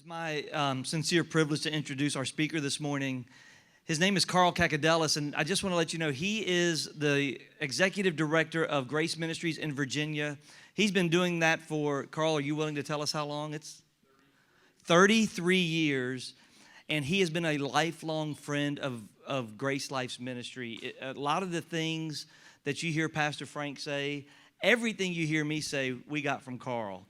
is my sincere privilege to introduce our speaker this morning. His name is Karl Kakadelis, and I just want to let you know he is the executive director of Grace Ministries in Virginia. He's been doing that for, Karl, are you willing to tell us how long? It's 33 years, and he has been a lifelong friend of Grace Life's ministry. A lot of the things that you hear Pastor Frank say, everything you hear me say, we got from Karl.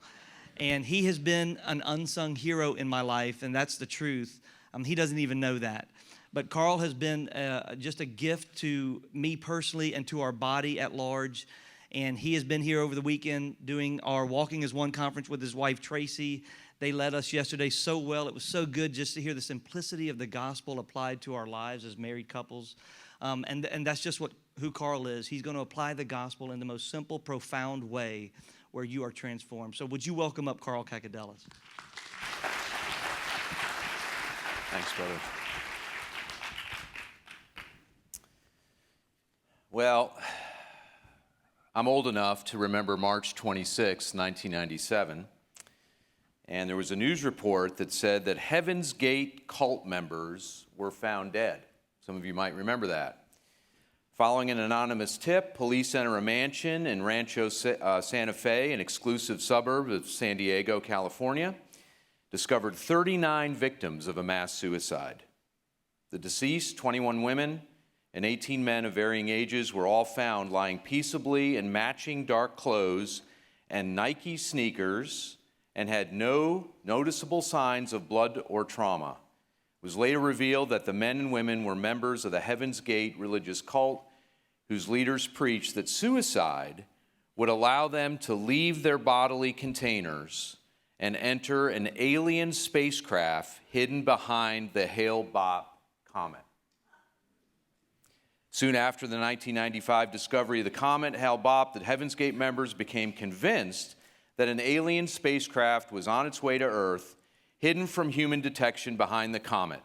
And he has been an unsung hero in my life, and that's the truth. He doesn't even know that. But Karl has been just a gift to me personally and to our body at large. And he has been here over the weekend doing our Walking as One conference with his wife, Tracy. They led us yesterday so well. It was so good just to hear the simplicity of the gospel applied to our lives as married couples. And that's just who Karl is. He's going to apply the gospel in the most simple, profound way where you are transformed. So would you welcome up Karl Kakadelis? Thanks, brother. Well, I'm old enough to remember March 26, 1997, and there was a news report that said that Heaven's Gate cult members were found dead. Some of you might remember that. Following an anonymous tip, police enter a mansion in Rancho Santa Fe, an exclusive suburb of San Diego, California, discovered 39 victims of a mass suicide. The deceased, 21 women and 18 men of varying ages, were all found lying peaceably in matching dark clothes and Nike sneakers and had no noticeable signs of blood or trauma. It was later revealed that the men and women were members of the Heaven's Gate religious cult, whose leaders preached that suicide would allow them to leave their bodily containers and enter an alien spacecraft hidden behind the Hale-Bopp comet. Soon after the 1995 discovery of the comet Hale-Bopp, the Heaven's Gate members became convinced that an alien spacecraft was on its way to Earth, hidden from human detection behind the comet.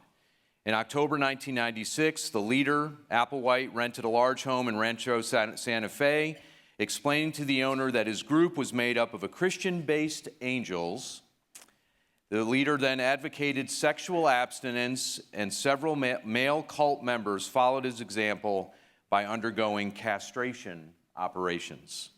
In October 1996, the leader, Applewhite, rented a large home in Rancho Santa Fe, explaining to the owner that his group was made up of a Christian-based angels. The leader then advocated sexual abstinence, and several male cult members followed his example by undergoing castration operations.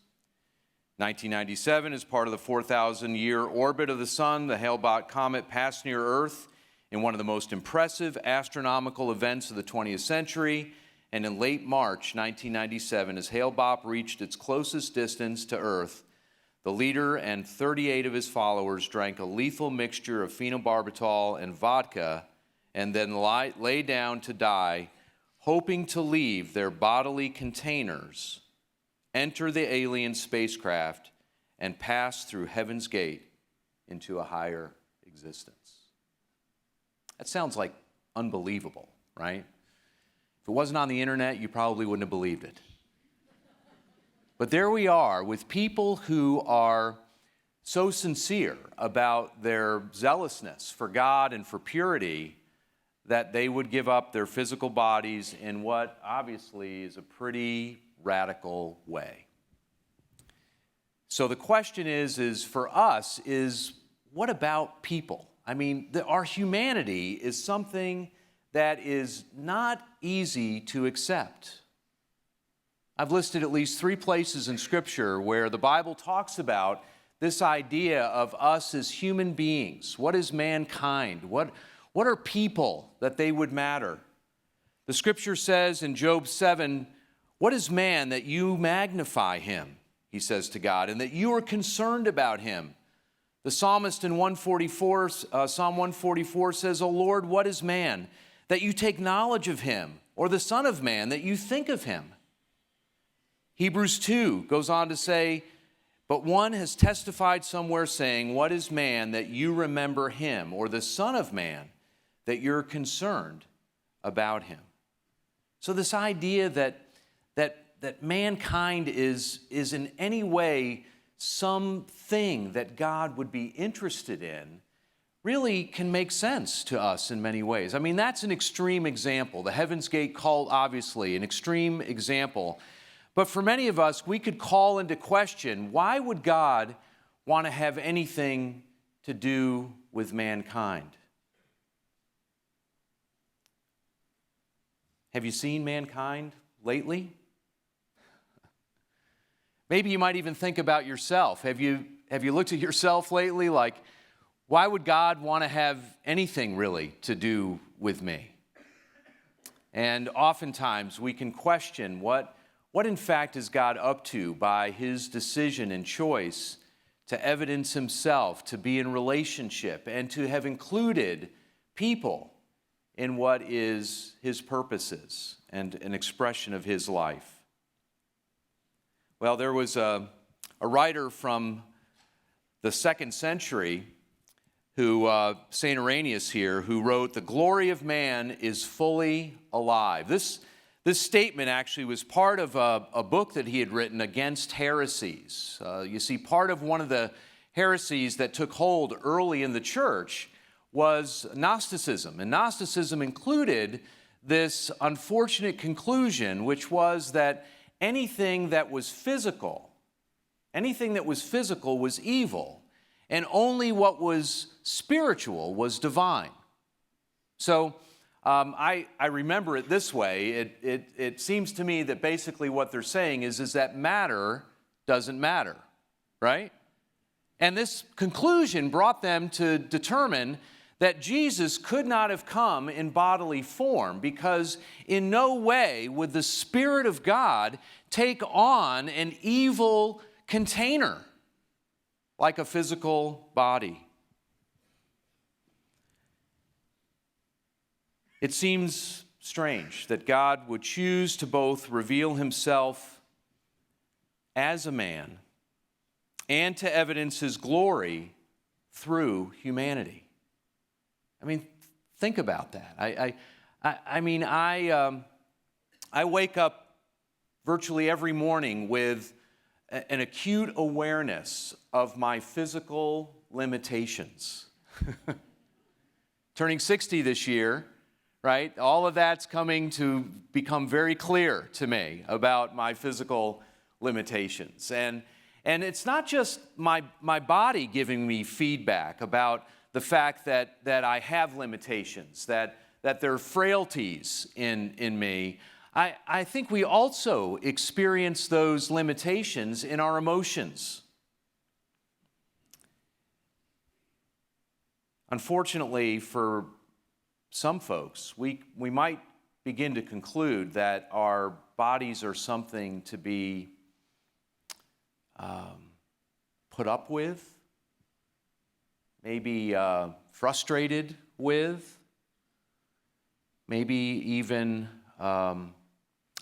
1997, as part of the 4,000-year orbit of the sun, the Hale-Bopp comet passed near Earth in one of the most impressive astronomical events of the 20th century, and in late March 1997, as Hale-Bopp reached its closest distance to Earth, the leader and 38 of his followers drank a lethal mixture of phenobarbital and vodka and then lay down to die, hoping to leave their bodily containers, enter the alien spacecraft, and pass through Heaven's Gate into a higher existence. That sounds like unbelievable, right? If it wasn't on the internet, you probably wouldn't have believed it. But there we are with people who are so sincere about their zealousness for God and for purity that they would give up their physical bodies in what obviously is a pretty radical way. So the question is for us, what about people? I mean, our humanity is something that is not easy to accept. I've listed at least 3 places in Scripture where the Bible talks about this idea of us as human beings. What is mankind? What are people that they would matter? The Scripture says in Job 7, "What is man that you magnify him?" he says to God, "and that you are concerned about him." The psalmist in Psalm 144 says, "O Lord, what is man, that you take knowledge of him, or the son of man, that you think of him?" Hebrews 2 goes on to say, "But one has testified somewhere saying, what is man that you remember him, or the son of man that you're concerned about him?" So this idea that mankind is in any way something that God would be interested in really can make sense to us in many ways. I mean, that's an extreme example. The Heaven's Gate cult, obviously, an extreme example. But for many of us, we could call into question, why would God want to have anything to do with mankind. Have you seen mankind lately? Maybe you might even think about yourself. Have you looked at yourself lately? Like, why would God want to have anything really to do with me? And oftentimes we can question what in fact is God up to by his decision and choice to evidence himself, to be in relationship, and to have included people in what is his purposes and an expression of his life. Well, there was a writer from the 2nd century who, St. Irenaeus here, who wrote, "The glory of man is fully alive." This statement actually was part of a book that he had written against heresies. You see, part of one of the heresies that took hold early in the church was Gnosticism. And Gnosticism included this unfortunate conclusion, which was that anything that was physical was evil, and only what was spiritual was divine. So I remember it this way. It seems to me that basically what they're saying is that matter doesn't matter, right? And this conclusion brought them to determine that Jesus could not have come in bodily form, because in no way would the Spirit of God take on an evil container like a physical body. It seems strange that God would choose to both reveal himself as a man and to evidence his glory through humanity. I mean, think about that. I wake up virtually every morning with an acute awareness of my physical limitations. Turning 60 this year, right? All of that's coming to become very clear to me about my physical limitations. And it's not just my body giving me feedback about the fact that I have limitations, that there are frailties in me. I think we also experience those limitations in our emotions. Unfortunately, for some folks, we might begin to conclude that our bodies are something to be put up with, maybe frustrated with, maybe even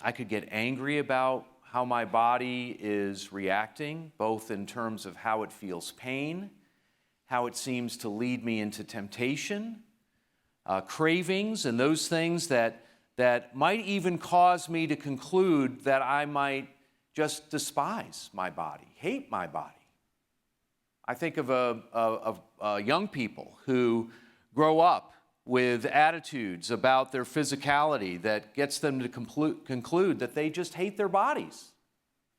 I could get angry about how my body is reacting, both in terms of how it feels pain, how it seems to lead me into temptation, cravings, and those things that might even cause me to conclude that I might just despise my body, hate my body. I think of young people who grow up with attitudes about their physicality that gets them to conclude that they just hate their bodies.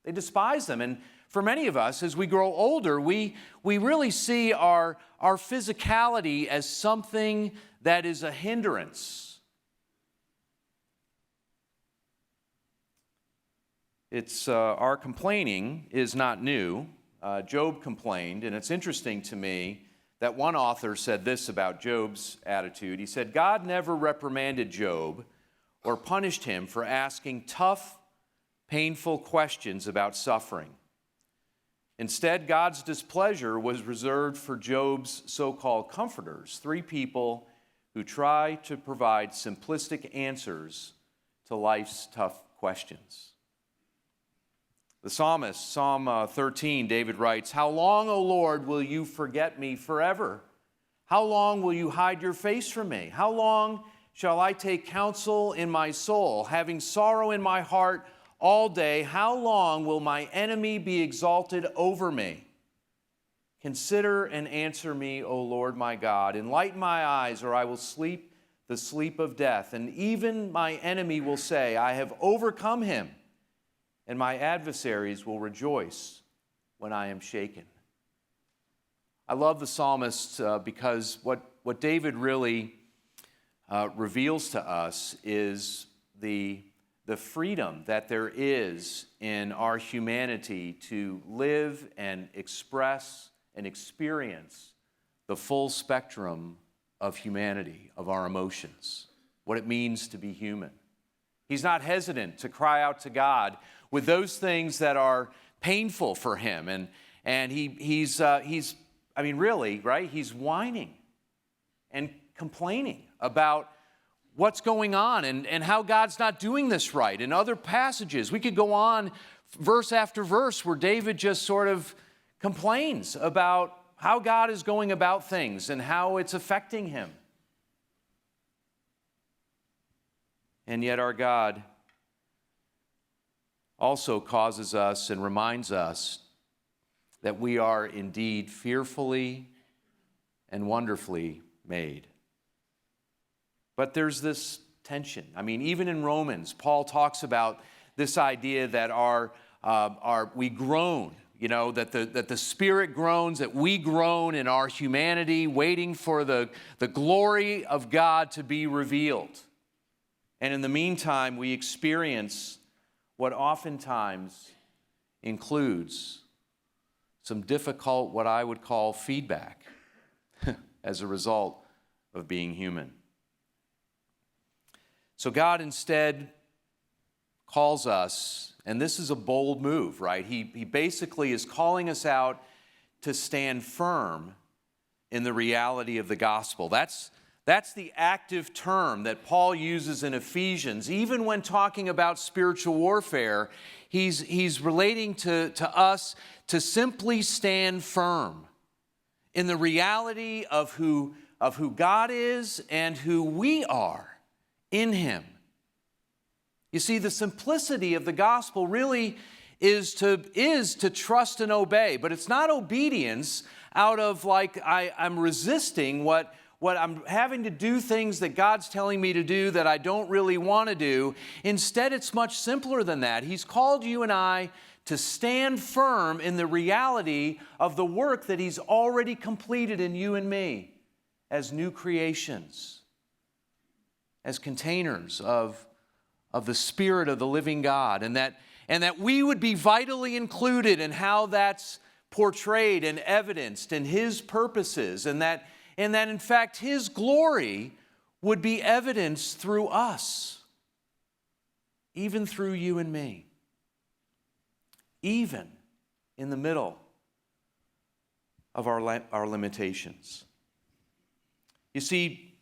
They despise them. And for many of us, as we grow older, we really see our physicality as something that is a hindrance. It's our complaining is not new. Job complained, and it's interesting to me that one author said this about Job's attitude. He said, God never reprimanded Job or punished him for asking tough, painful questions about suffering. Instead, God's displeasure was reserved for Job's so-called comforters, 3 people who try to provide simplistic answers to life's tough questions. The psalmist, Psalm 13, David writes, How long, O Lord, will you forget me forever? How long will you hide your face from me? How long shall I take counsel in my soul, having sorrow in my heart all day? How long will my enemy be exalted over me? Consider and answer me, O Lord my God. Enlighten my eyes, or I will sleep the sleep of death. And even my enemy will say, I have overcome him. And my adversaries will rejoice when I am shaken. I love the psalmist because what David really reveals to us is the freedom that there is in our humanity to live and express and experience the full spectrum of humanity, of our emotions, what it means to be human. He's not hesitant to cry out to God with those things that are painful for him. And he's really, right? He's whining and complaining about what's going on and how God's not doing this right. In other passages, we could go on verse after verse where David just sort of complains about how God is going about things and how it's affecting him. And yet our God also causes us and reminds us that we are indeed fearfully and wonderfully made. But there's this tension. I mean, even in Romans, Paul talks about this idea that we groan, that the Spirit groans, that we groan in our humanity, waiting for the glory of God to be revealed. And in the meantime, we experience what oftentimes includes some difficult, what I would call feedback as a result of being human. So God instead calls us, and this is a bold move, right? He basically is calling us out to stand firm in the reality of the gospel. That's the active term that Paul uses in Ephesians. Even when talking about spiritual warfare, he's relating to us to simply stand firm in the reality of who God is and who we are in him. You see, the simplicity of the gospel really is to trust and obey, but it's not obedience out of I'm resisting what I'm having to do things that God's telling me to do that I don't really want to do. Instead, it's much simpler than that. He's called you and I to stand firm in the reality of the work that he's already completed in you and me as new creations, as containers of the Spirit of the living God, and that we would be vitally included in how that's portrayed and evidenced in his purposes, and that in fact his glory would be evidenced through us, even through you and me, even in the middle of our limitations. You see,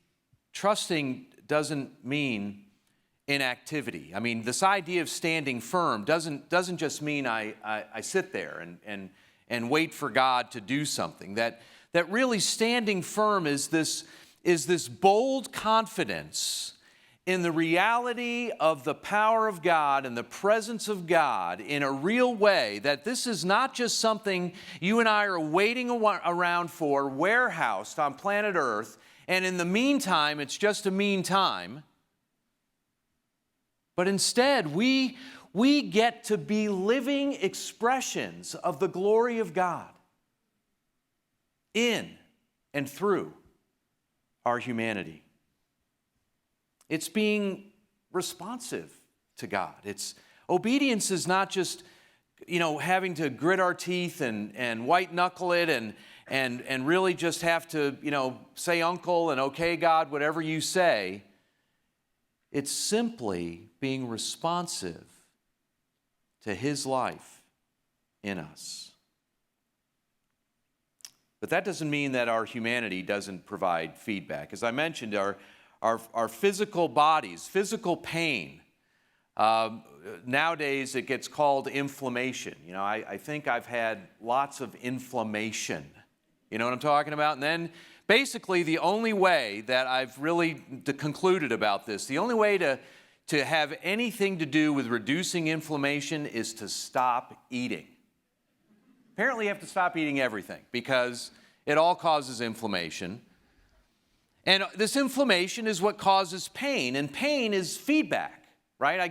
trusting doesn't mean inactivity. I mean, this idea of standing firm doesn't just mean I sit there and wait for God to do something. That really standing firm is this bold confidence in the reality of the power of God and the presence of God in a real way, that this is not just something you and I are waiting around for, warehoused on planet Earth, and in the meantime, it's just a meantime. But instead, we get to be living expressions of the glory of God in and through our humanity. It's being responsive to God. Obedience is not just, having to grit our teeth and white knuckle it and really just have to, say uncle and okay, God, whatever you say. It's simply being responsive to his life in us. But that doesn't mean that our humanity doesn't provide feedback. As I mentioned, our physical bodies, physical pain, nowadays it gets called inflammation. I think I've had lots of inflammation. You know what I'm talking about? And then basically the only way that I've really concluded about this, the only way to have anything to do with reducing inflammation is to stop eating. Apparently you have to stop eating everything because it all causes inflammation. And this inflammation is what causes pain, and pain is feedback, right? I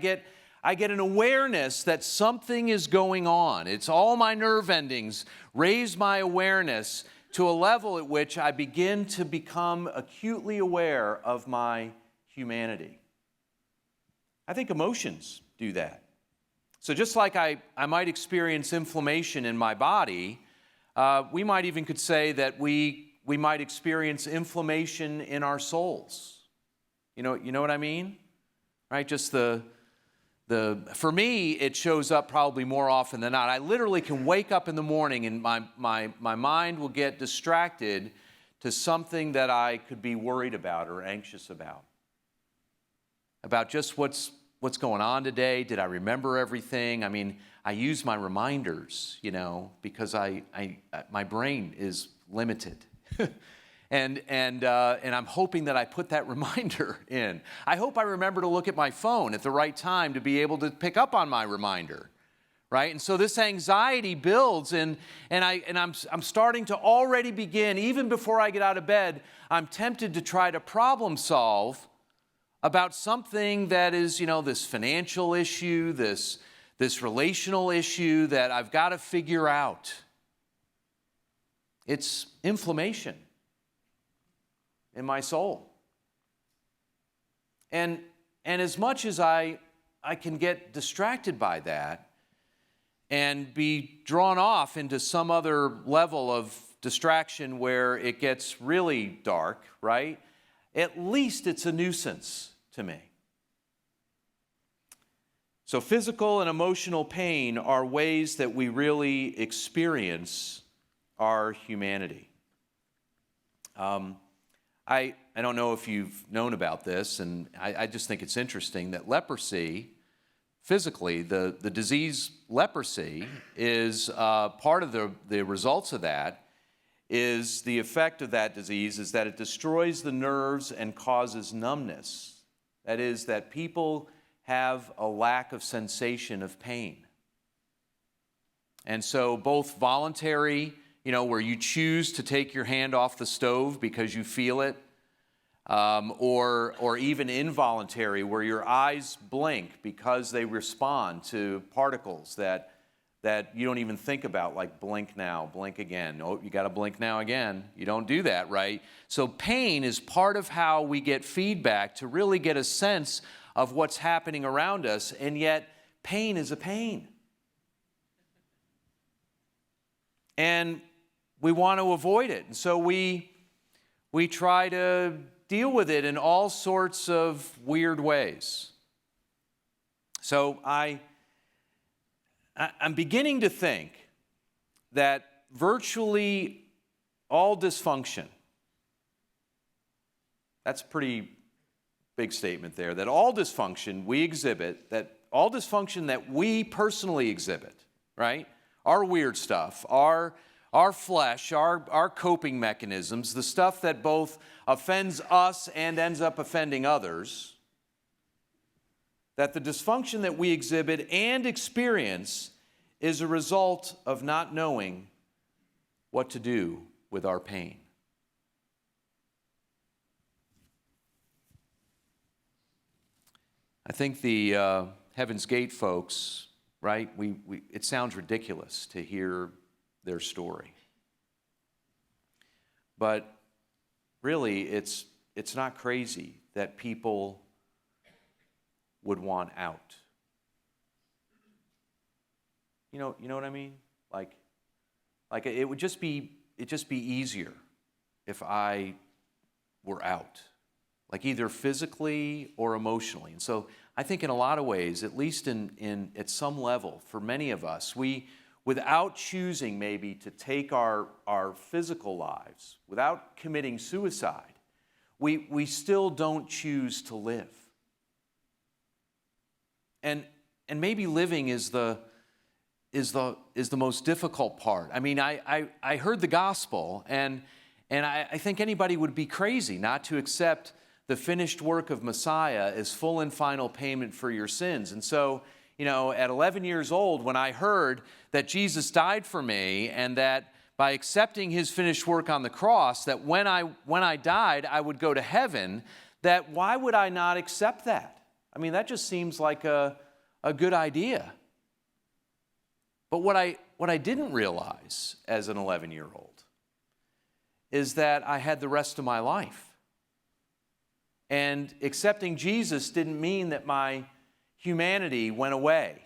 get an awareness that something is going on. It's all my nerve endings raise my awareness to a level at which I begin to become acutely aware of my humanity. I think emotions do that. So just like I might experience inflammation in my body, we might even could say that we might experience inflammation in our souls. You know what I mean? Right? Just for me, it shows up probably more often than not. I literally can wake up in the morning and my mind will get distracted to something that I could be worried about or anxious about just what's going on today. Did I remember everything? I mean, I use my reminders, because my brain is limited. And I'm hoping that I put that reminder in. I hope I remember to look at my phone at the right time to be able to pick up on my reminder, right? And so this anxiety builds, and I'm starting to already begin, even before I get out of bed, I'm tempted to try to problem solve about something that is, this financial issue, this relational issue that I've got to figure out. It's inflammation in my soul. And as much as I can get distracted by that and be drawn off into some other level of distraction where it gets really dark, right? At least it's a nuisance to me. So physical and emotional pain are ways that we really experience our humanity. I don't know if you've known about this, and I just think it's interesting that leprosy, physically, the disease leprosy is part of the results of that is the effect of that disease is that it destroys the nerves and causes numbness. That is, that people have a lack of sensation of pain. And so both voluntary, where you choose to take your hand off the stove because you feel it, or even involuntary, where your eyes blink because they respond to particles that you don't even think about, like blink now, blink again. Oh, you got to blink now again. You don't do that, right? So pain is part of how we get feedback to really get a sense of what's happening around us, and yet pain is a pain. And we want to avoid it. And so we try to deal with it in all sorts of weird ways. So I'm beginning to think that virtually all dysfunction, that's a pretty big statement there, that all dysfunction we exhibit, that all dysfunction that we personally exhibit, right? Our weird stuff, our flesh, our coping mechanisms, the stuff that both offends us and ends up offending others, that the dysfunction that we exhibit and experience is a result of not knowing what to do with our pain. I think the Heaven's Gate folks, right, it sounds ridiculous to hear their story. But really, it's not crazy that people would want out. You know what I mean? Like it would just be easier if I were out, like either physically or emotionally. And so I think in a lot of ways, at least in at some level, for many of us, we, without choosing maybe to take our physical lives, without committing suicide, we still don't choose to live. And maybe living is the most difficult part. I mean, I heard the gospel, and I think anybody would be crazy not to accept the finished work of Messiah as full and final payment for your sins. And so, at 11 years old, when I heard that Jesus died for me and that by accepting his finished work on the cross, that when I died, I would go to heaven, that why would I not accept that? I mean, that just seems like a good idea. But what I didn't realize as an 11-year-old is that I had the rest of my life. And accepting Jesus didn't mean that my humanity went away,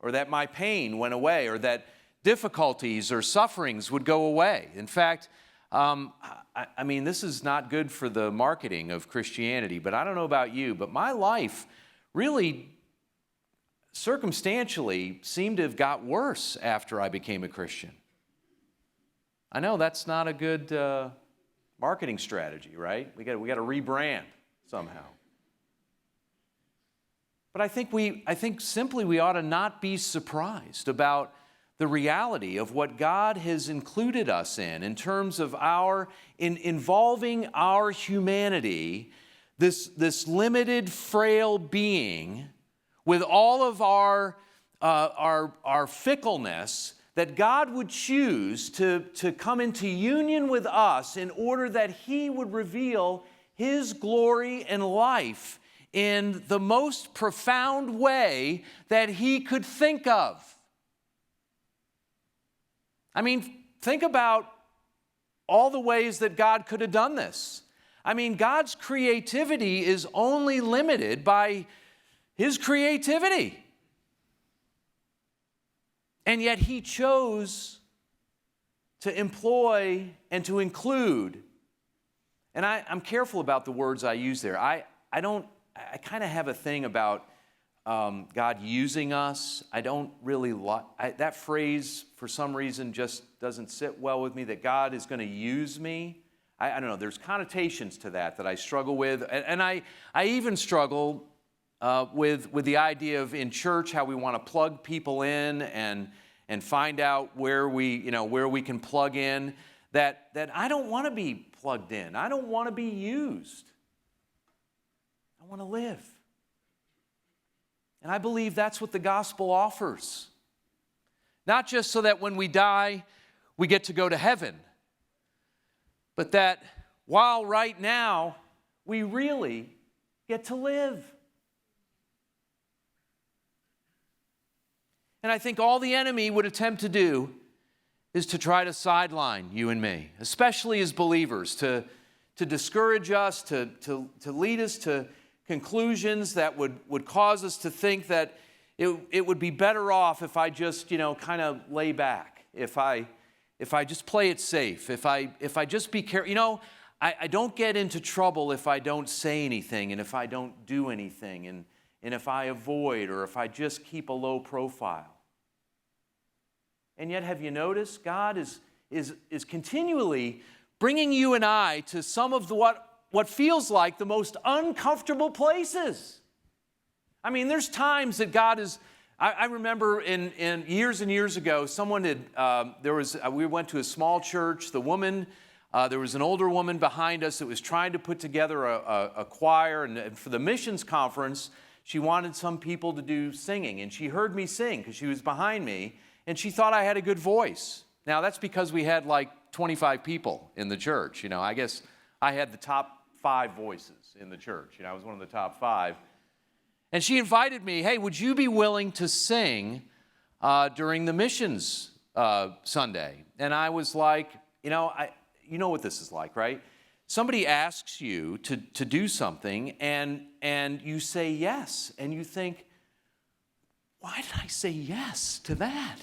or that my pain went away, or that difficulties or sufferings would go away. In fact, I mean, this is not good for the marketing of Christianity, but I don't know about you, but my life really circumstantially seemed to have got worse after I became a Christian. I know that's not a good marketing strategy, right? We got to rebrand somehow. But I think simply we ought to not be surprised about the reality of what God has included us in terms of involving our humanity, this limited, frail being, with all of our fickleness, that God would choose to come into union with us in order that He would reveal His glory and life in the most profound way that He could think of. I mean, think about all the ways that God could have done this. I mean, God's creativity is only limited by His creativity. And yet He chose to employ and to include. And I'm careful about the words I use there. I kind of have a thing about God using us. I don't really like that phrase. For some reason, just doesn't sit well with me. That God is going to use me. I don't know. There's connotations to that I struggle with, and I even struggle with the idea of in church how we want to plug people in and find out where we can plug in. That I don't want to be plugged in. I don't want to be used. I want to live. And I believe that's what the gospel offers. Not just so that when we die, we get to go to heaven, but that while right now, we really get to live. And I think all the enemy would attempt to do is to try to sideline you and me, especially as believers, to discourage us, to lead us to conclusions that would cause us to think that it would be better off if I just, kind of lay back, if I just play it safe, if I just be careful. I don't get into trouble if I don't say anything and if I don't do anything and if I avoid or if I just keep a low profile. And yet, have you noticed God is continually bringing you and I to some of what feels like the most uncomfortable places. I mean, there's times that God is. I remember in years and years ago, someone we went to a small church. The woman, there was an older woman behind us that was trying to put together a choir, and for the missions conference, she wanted some people to do singing, and she heard me sing because she was behind me, and she thought I had a good voice. Now that's because we had like 25 people in the church. I guess I had the top 5 voices in the church. I was one of the top 5. And she invited me, hey, would you be willing to sing during the missions Sunday? And I was like, you know what this is like, right? Somebody asks you to do something and you say yes. And you think, why did I say yes to that?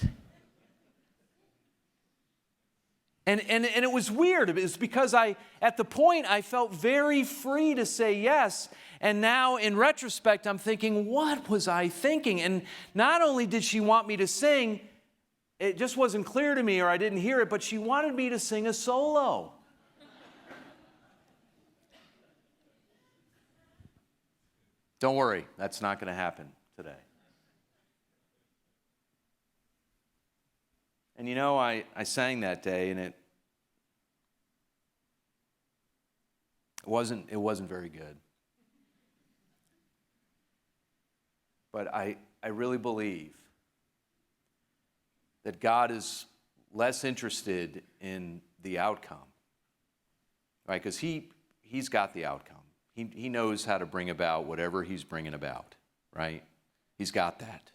And it was weird. It was because at the point, I felt very free to say yes. And now, in retrospect, I'm thinking, what was I thinking? And not only did she want me to sing, it just wasn't clear to me or I didn't hear it, but she wanted me to sing a solo. Don't worry, that's not going to happen today. And I sang that day, and it wasn't very good. But I really believe that God is less interested in the outcome, right? Because He's got the outcome. He knows how to bring about whatever He's bringing about, right? He's got that.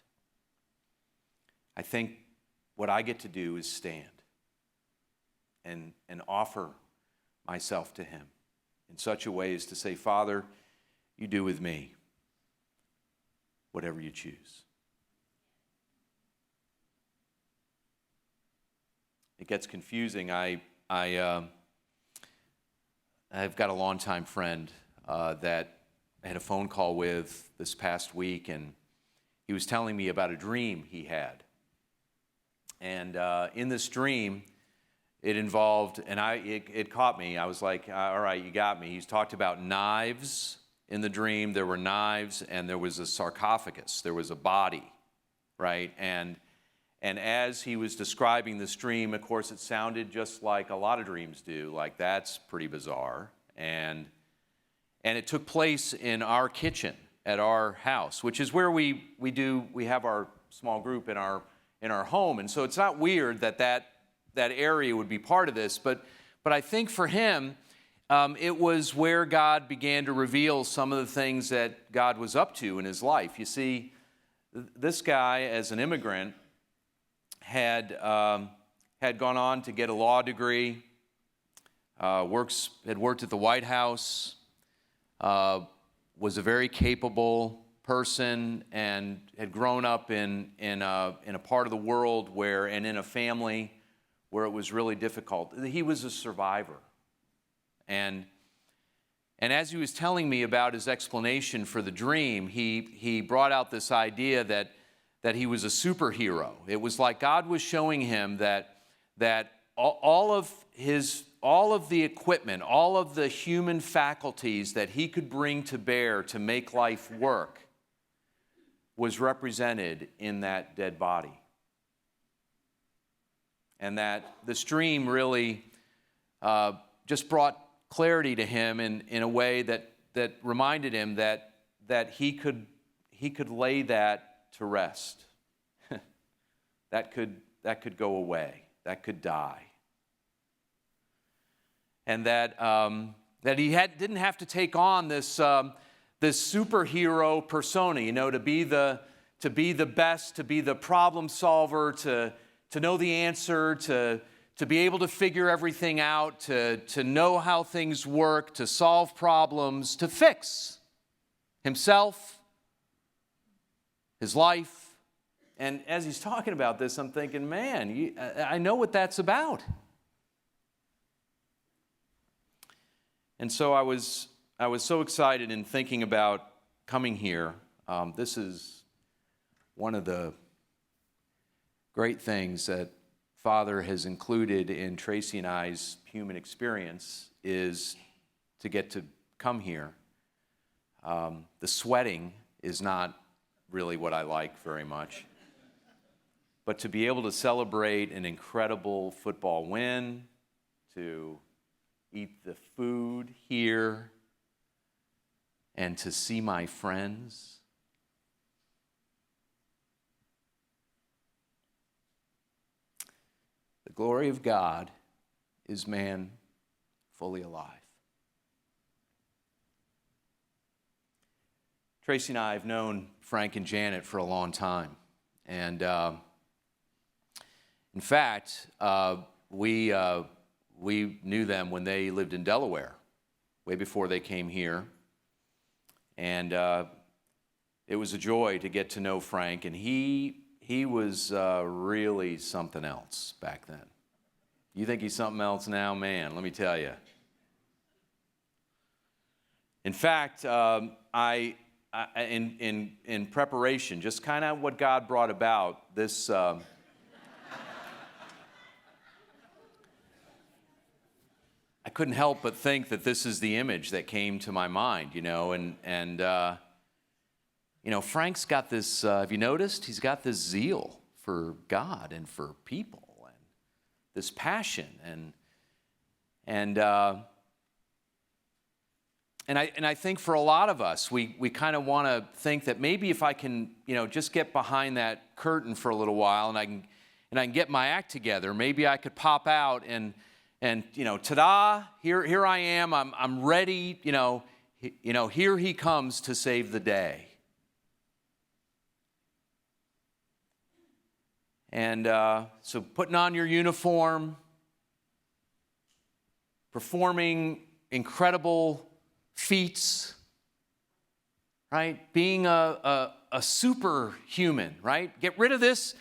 I think what I get to do is stand and offer myself to him in such a way as to say, Father, you do with me whatever you choose. It gets confusing. I've got a longtime friend that I had a phone call with this past week, and he was telling me about a dream he had. And in this dream, it involved, and it caught me. I was like, all right, you got me. He's talked about knives in the dream. There were knives, and there was a sarcophagus. There was a body, right? And as he was describing this dream, of course, it sounded just like a lot of dreams do. Like, that's pretty bizarre. And it took place in our kitchen at our house, which is where we have our small group in our home. And so it's not weird that area would be part of this. But I think for him, it was where God began to reveal some of the things that God was up to in his life. You see, this guy, as an immigrant, had gone on to get a law degree, had worked at the White House, was a very capable person, and had grown up in a part of the world and in a family where it was really difficult. He was a survivor. And as he was telling me about his explanation for the dream, he brought out this idea that he was a superhero. It was like God was showing him that all of the equipment, all of the human faculties that he could bring to bear to make life work was represented in that dead body. And that this dream really just brought clarity to him in a way that reminded him that he could lay that to rest. that could go away. That could die. And that he didn't have to take on this superhero persona, to be the best, to be the problem solver, to know the answer, to be able to figure everything out, to know how things work, to solve problems, to fix himself, his life. And as he's talking about this, I'm thinking, man, I know what that's about. And so I was so excited in thinking about coming here. This is one of the great things that Father has included in Tracy and I's human experience is to get to come here. The sweating is not really what I like very much. But to be able to celebrate an incredible football win, to eat the food here, and to see my friends. The glory of God is man fully alive. Tracy and I have known Frank and Janet for a long time. And in fact, we knew them when they lived in Delaware, way before they came here. And it was a joy to get to know Frank, and he was really something else back then. You think he's something else now? Man, let me tell you. In fact, in preparation, just kind of what God brought about, this I couldn't help but think that this is the image that came to my mind, Frank's got this, have you noticed? He's got this zeal for God and for people and this passion. And I think for a lot of us, we kind of want to think that maybe if I can, just get behind that curtain for a little while and I can get my act together, maybe I could pop out and ta-da, here I am, I'm ready, here he comes to save the day. And so putting on your uniform, performing incredible feats, right? Being a superhuman, right? Get rid of this,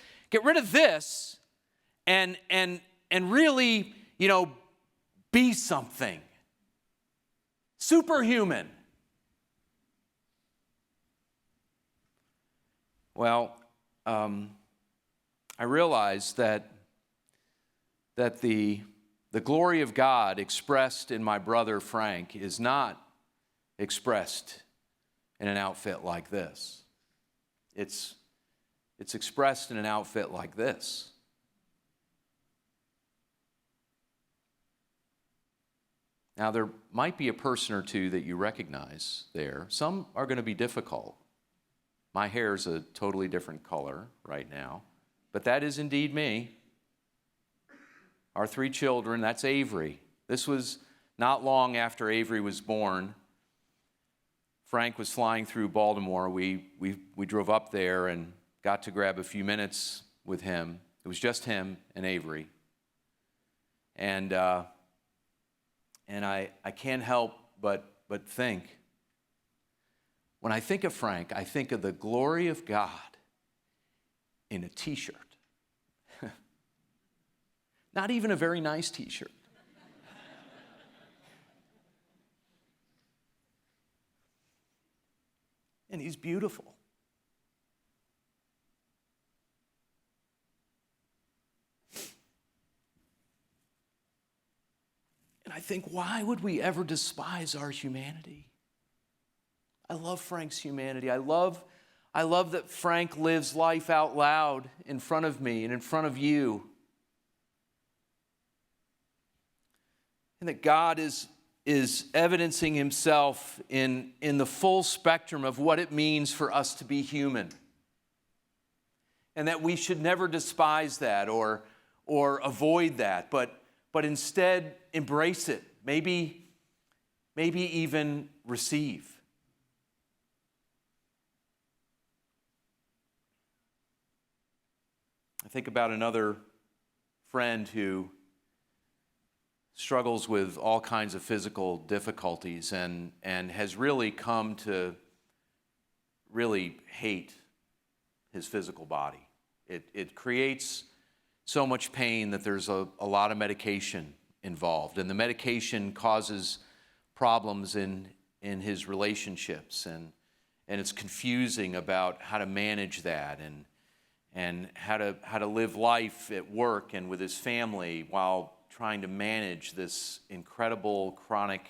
and really, be something. Superhuman. Well, I realized that the glory of God expressed in my brother Frank is not expressed in an outfit like this. It's expressed in an outfit like this. Now, there might be a person or two that you recognize there. Some are going to be difficult. My hair is a totally different color right now, but that is indeed me. Our 3 children, that's Avery. This was not long after Avery was born. Frank was flying through Baltimore. We drove up there and got to grab a few minutes with him. It was just him and Avery. And I can't help but think, when I think of Frank, I think of the glory of God in a t-shirt. Not even a very nice t-shirt. And he's beautiful. And I think, why would we ever despise our humanity? I love Frank's humanity. I love that Frank lives life out loud in front of me and in front of you. And that God is evidencing himself in the full spectrum of what it means for us to be human. And that we should never despise that or avoid that, but instead embrace it, maybe even receive. I think about another friend who struggles with all kinds of physical difficulties and has really come to really hate his physical body. It creates so much pain that there's a lot of medication involved, and the medication causes problems in his relationships, and it's confusing about how to manage that and how to live life at work and with his family while trying to manage this incredible chronic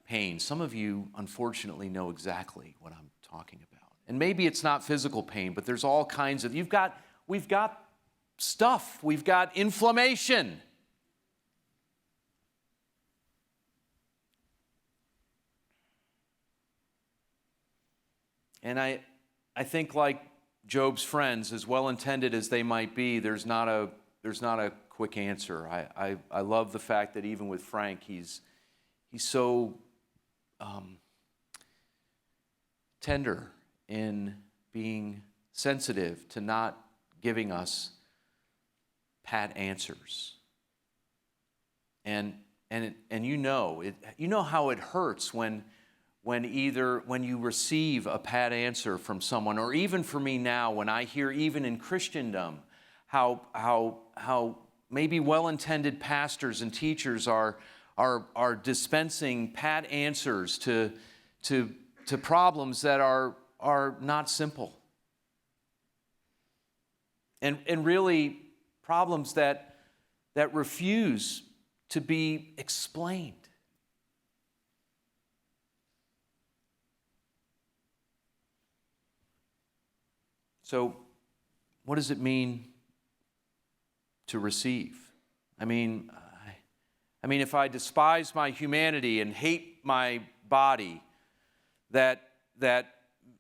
pain. Some of you, unfortunately, know exactly what I'm talking about. And maybe it's not physical pain, but there's all kinds of, we've got stuff, we've got inflammation. And I think, like Job's friends, as well-intended as they might be, there's not a quick answer. I love the fact that even with Frank, he's so tender in being sensitive to not giving us pat answers. And you know how it hurts when you receive a pat answer from someone, or even for me now, when I hear even in Christendom how maybe well-intended pastors and teachers are dispensing pat answers to problems that are not simple. And really problems that refuse to be explained. So, what does it mean to receive? I mean, if I despise my humanity and hate my body, that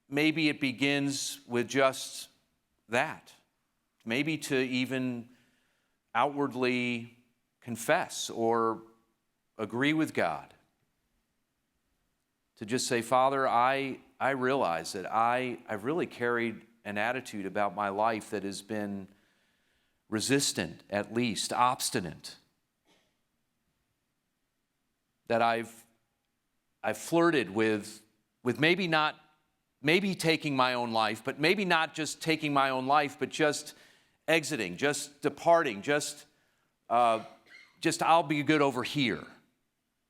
maybe it begins with just that. Maybe to even outwardly confess or agree with God. To just say, Father, I realize that I've really carried an attitude about my life that has been resistant, at least obstinate. that I've flirted with maybe taking my own life, but maybe not just taking my own life, but just exiting, just departing, just I'll be good over here.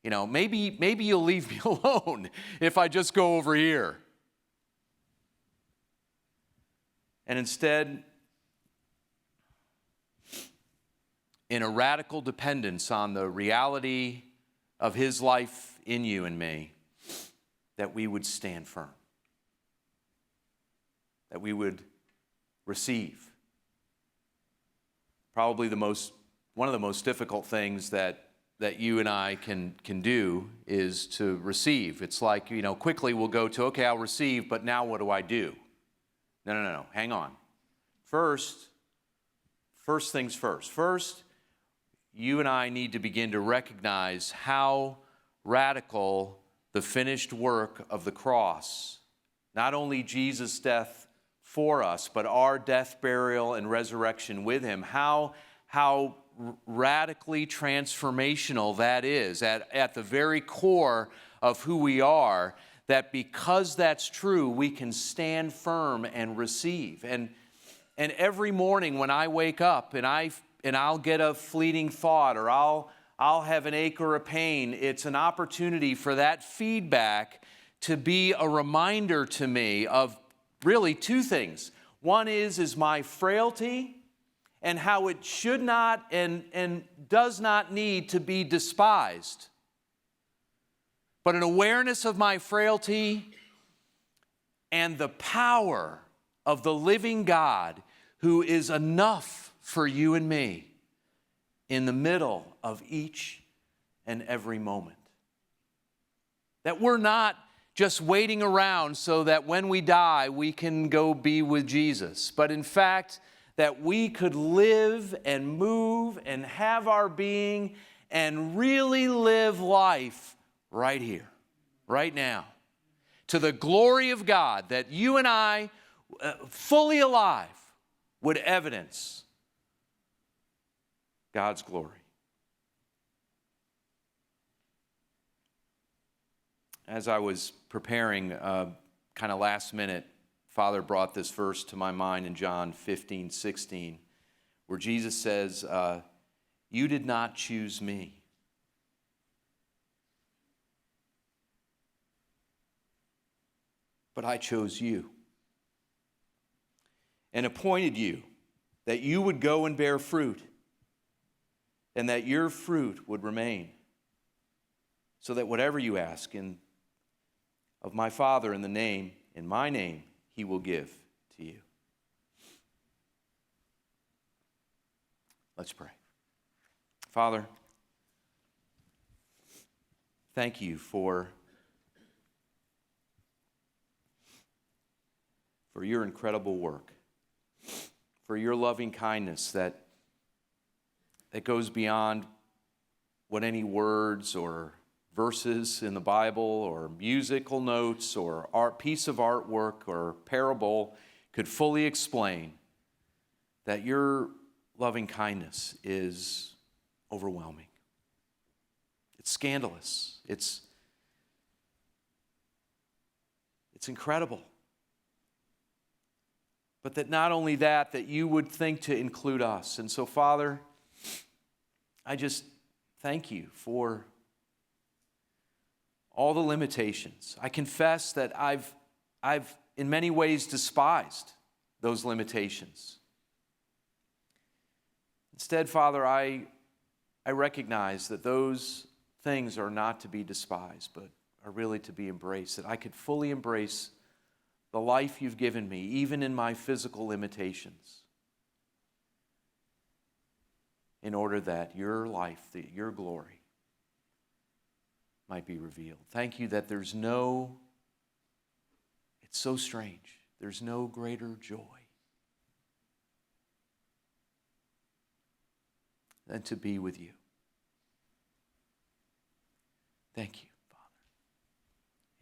You know, maybe you'll leave me alone if I just go over here. And instead, in a radical dependence on the reality of his life in you and me, that we would stand firm, that we would receive. Probably one of the most difficult things that you and I can do is to receive. It's like, you know, quickly we'll go to, okay, I'll receive, but now what do I do? No, hang on. First things first. First, you and I need to begin to recognize how radical the finished work of the cross, not only Jesus' death for us, but our death, burial, and resurrection with him, how radically transformational that is at the very core of who we are, that because that's true, we can stand firm and receive. And every morning when I wake up and I'll get a fleeting thought, or I'll have an ache or a pain, it's an opportunity for that feedback to be a reminder to me of really two things. One is my frailty and how it should not and does not need to be despised. But an awareness of my frailty and the power of the living God who is enough for you and me in the middle of each and every moment. That we're not just waiting around so that when we die we can go be with Jesus, but in fact that we could live and move and have our being and really live life right here, right now, to the glory of God, that you and I, fully alive, would evidence God's glory. As I was preparing, kind of last minute, Father brought this verse to my mind in John 15:16, where Jesus says, you did not choose me, but I chose you and appointed you that you would go and bear fruit, and that your fruit would remain, so that whatever you ask of my Father in my name, he will give to you. Let's pray. Father, thank you for your incredible work, for your loving kindness that goes beyond what any words or verses in the Bible or musical notes or piece of artwork or parable could fully explain. That your loving kindness is overwhelming. It's scandalous. It's incredible. But that not only that you would think to include us. And so, Father, I just thank you for all the limitations. I confess that I've in many ways despised those limitations. Instead, Father, I recognize that those things are not to be despised, but are really to be embraced, that I could fully embrace the life you've given me, even in my physical limitations, in order that your life, your glory, might be revealed. Thank you that it's so strange, there's no greater joy than to be with you. Thank you, Father.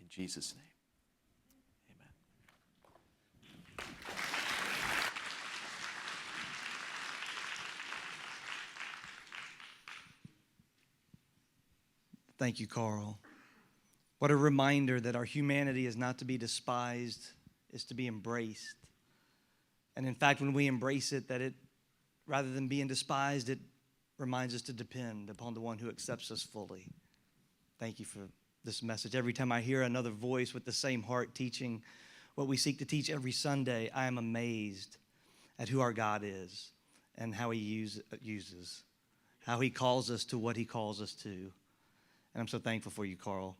In Jesus' name. Thank you, Carl. What a reminder that our humanity is not to be despised, it's to be embraced. And in fact, when we embrace it, rather than being despised, it reminds us to depend upon the one who accepts us fully. Thank you for this message. Every time I hear another voice with the same heart teaching what we seek to teach every Sunday, I am amazed at who our God is and how he uses, how he calls us to what he calls us to. And I'm so thankful for you, Carl.